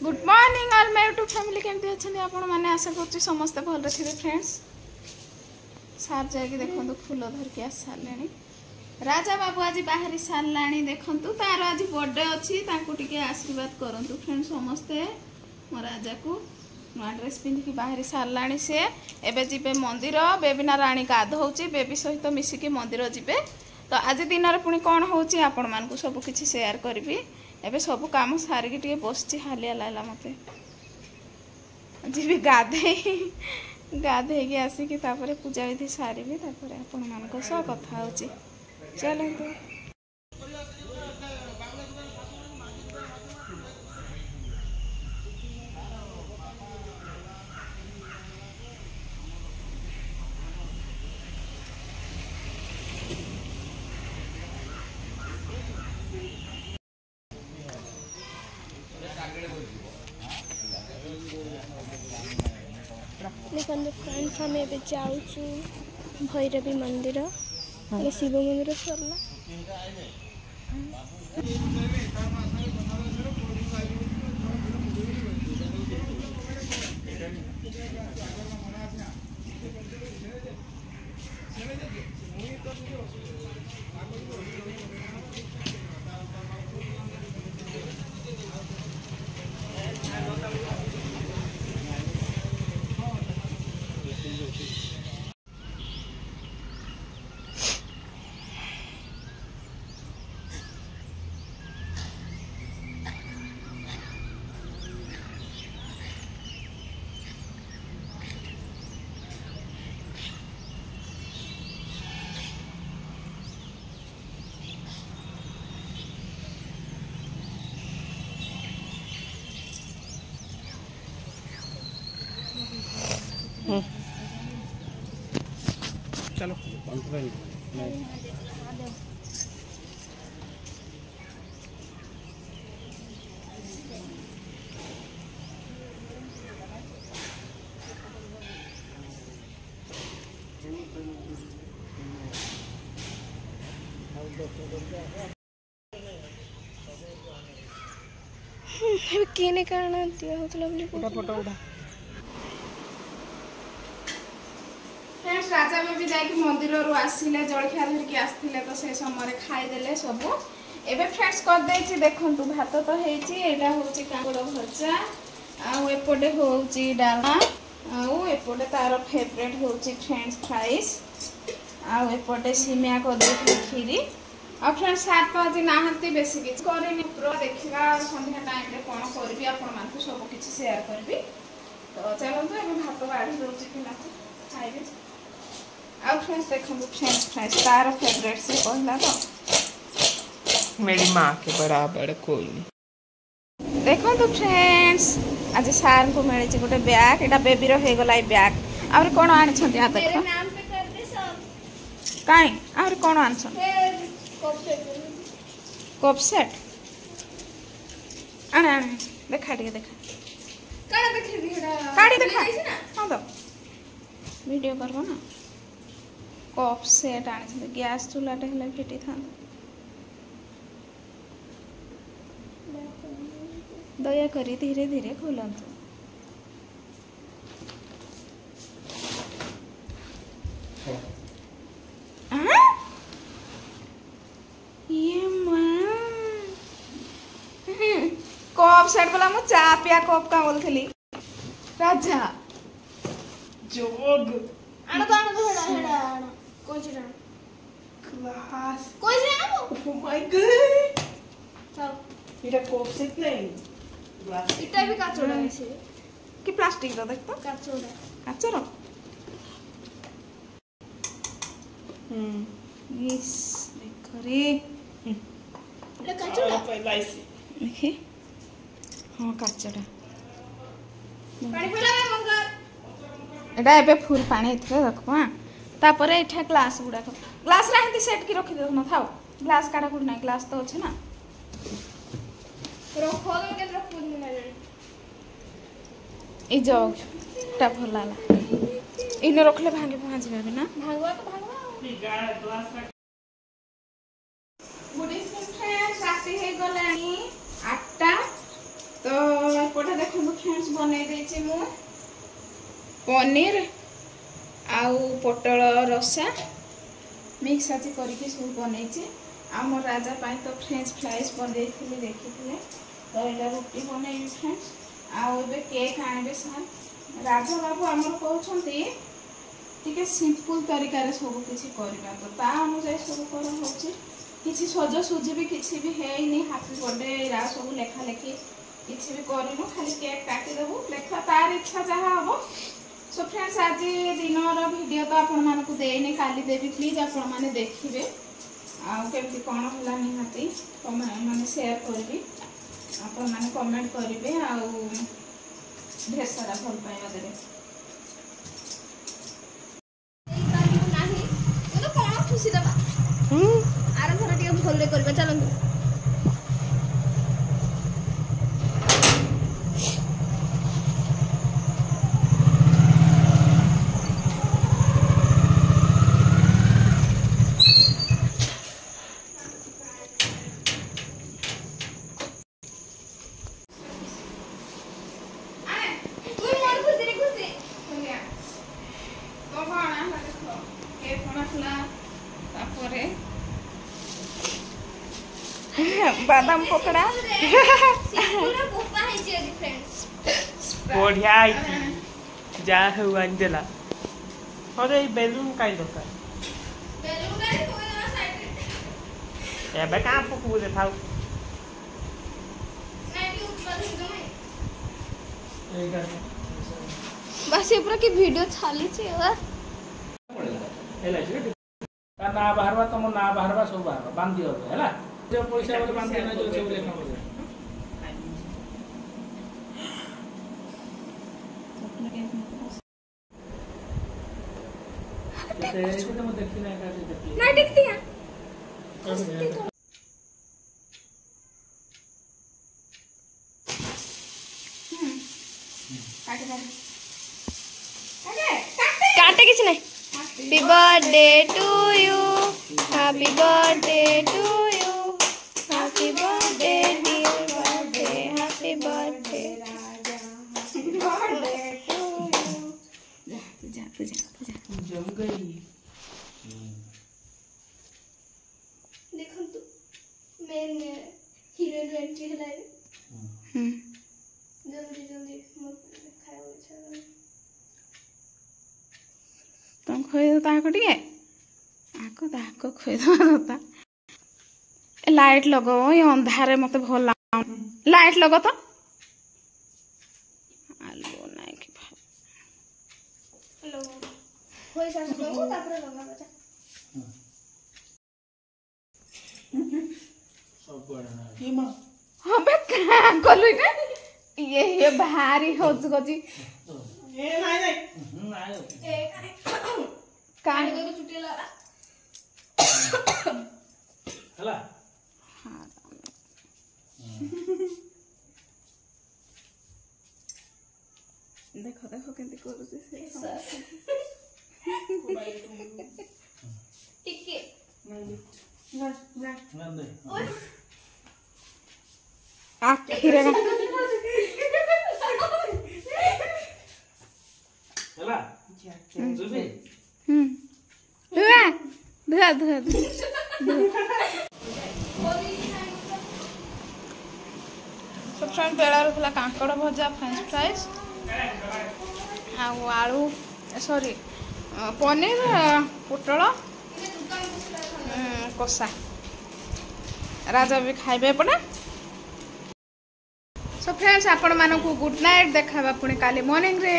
Good morning all my YouTube family केमती अच्छे आपण मैंने आशा कर समस्ते भल थे फ्रेंड्स। सार जाकि देखो फूल धरिक आस सारे राजा बाबू आज बाहरी सारा देखु तार आज बर्थडे अच्छी टे आशीर्वाद करूँ फ्रेंड्स समस्ते मो राजा को नुआ ड्रेस पिंधिकी बाहरी सारा सी एवं जीवे मंदिर बेबीना राणी गाधौची बेबी सहित मिसिकी मंदिर जीवे। तो आज दिन में पुणी कौन होची आपण मानकु सब किछि शेयर करी एबे सब काम सारिकी टे बसची हालिया लागला मते जी गाधे गाधे आसिकी तापर पूजा विधि सारी तापर आपण मानक सह कथा होची चलते। देखो फ्रेंड्स आम ए जाऊँ भैरवी मंदिर ये शिव मंदिर सरला चलो किने कारण दिया होतला फोटो उठा फ्रेंड्स राजा बेबी जाकि मंदिर रू आसिले जलखिया धरिकी आसथिले तो से समय खाईदेले सब एबे फ्रेंड्स कर देछि देखंतु भात तो हेछि एटा होछि कांगड़ भजा आ एपटे होछि डालमा आ एपटे तार फेवरेट होछि फ्रेंड्स फ्राइज आ एपटे सिमिया को देछि खीरी आ फ्रेंड्स सात तो आज नाहंती बेसी किछ करिनि प्रो देखिबा संध्या टाइम रे कोन करबी आपण मानकु सब किछ शेयर करबी। तो चलंतु एबे भात बाढी दोछि कि ना खाइबे आ फ्रेंड्स देखो फ्रेंच फ्राइज तार फेवरेट से कहला तो मेरी माँ के बराबर कोई नहीं। देखो तो फ्रेंड्स आज सार को मिले गोटे बैग एटा बेबी रो हे गला बैग आउर कोन आनि छथि आ देखो नाम पे कर दे सब काई आउर कोन आनि छथि कप सेट आने आने देखा दिए देखा काड़ा देखि दिहरा काडी देखा हां तो वीडियो करबो ना कप सेट आनि छथि गैस चूल्हाटे हेले फिटी था दया करी धीरे धीरे खोलंतु कप सेट बोला मु चा पिया कप का बोलथली राजा जोग आना तो हेड़ा आना कौन सी आना क्लास कोई से आना ओ माय गॉड सब इटा कोप सेट नहीं ग्लास इटा भी काचोड़ा है से कि प्लास्टिक रो देख तो काचोड़ा काचर यस देखो रे इटा काचोड़ा पहला इसी देखी हाँ काचटा पानी पिला मंगर एटा एबे फुल पानी इथरे रखबा तापर एठा ग्लास गुडा ग्लास राहती सेट की रखि दे न थाओ ग्लास काडा गुड नाही ग्लास तो अछि ना रखो तो के रखो दिन ना ए जग टा भलाला इन रखले भांगे भांजी बाबे ना भागवा तो भागवा गुड इवनिंग फ्रेंड्स राति हे गलानी 8टा तो एपटे देखो फ्रेंड्स बनै देछि मु पनीर आउ पोटल रसा मिक्स आज करके सब बनैछि। आ मोर राजा पाई तो फ्रेंच फ्राइज बनैथिले देखिथिले तो एला रोटी बनैबी फ्रेंड्स। आउ एबे केक आनबे सर राजा बाबू हमर कहउछंती टिके सिंपल तरीका रे सब किछि करबा तो ता अनुसार सब कर होछि। किछि सज सुजी भी किछि भी हेइनी हैप्पी बर्थडे रा सब लेखा लेखी किछि भी करिनो खाली केक काटी देबो लेखा तार इच्छा जहा हबो। सो फ्रेंड्स आज दिनर वीडियो तो आपण मानकु देइनी काली देबी प्लीज आपण माने देखिबे आ केमती कोन होला निहाती कमेंट माने शेयर करबी आपण माने कमेंट करिवे आ ढेर सारा भल पाइबा देबे। तो कोन खुशी दबा आर थरा टिके भल रे करबा चलंतु। बादाम पकड़ा बढ़िया जा हो आनदेला अरे बेलून काई दरकार एबे का पकू दे थाउ बस ये पूरा की वीडियो छाली छी बा हेला ता ना बाहरवा तुम ना बाहरवा सब बाहर बांध दियो हैला जो पैसा वाले बांध देना जो सब लेखा पड़े ऐसे तो मैं देखी ना कैसे देखी ना देखती है काटे किछ नहीं। Happy birthday to you happy birthday to you happy birthday dear birthday happy birthday जम गई देखो तो मेन हीरोइन एंट्री हलाए जल्दी जल्दी मत खाओ अच्छा तुम खोई दो ताको टिके आको ताको खोई दो लाइट लगाओ ये अंधारे मते भल लाग लाइट लगो तो आलो नाइ कि हेलो होई सास को तापर लगा बचा सब बड़ा की मां हबे का कोलु ना ये भारी होज गजी ए नहीं आयो ए काहे को छुट्टी लगा हैला देखो देखो केंती करूसी से टिके ना दे आखिरे हैला जुबे धुआ धुआ धुआ सब फ्रेंड बेला रखला कांकड़ भजा फ्रेंच फ्राइज आलू सॉरी पनीर पोटल कषा राजा भी खाइबे पड़ा। सो फ्रेंड्स आपण मानकु गुड नाइट देखा पुणी काली मॉर्निंग रे।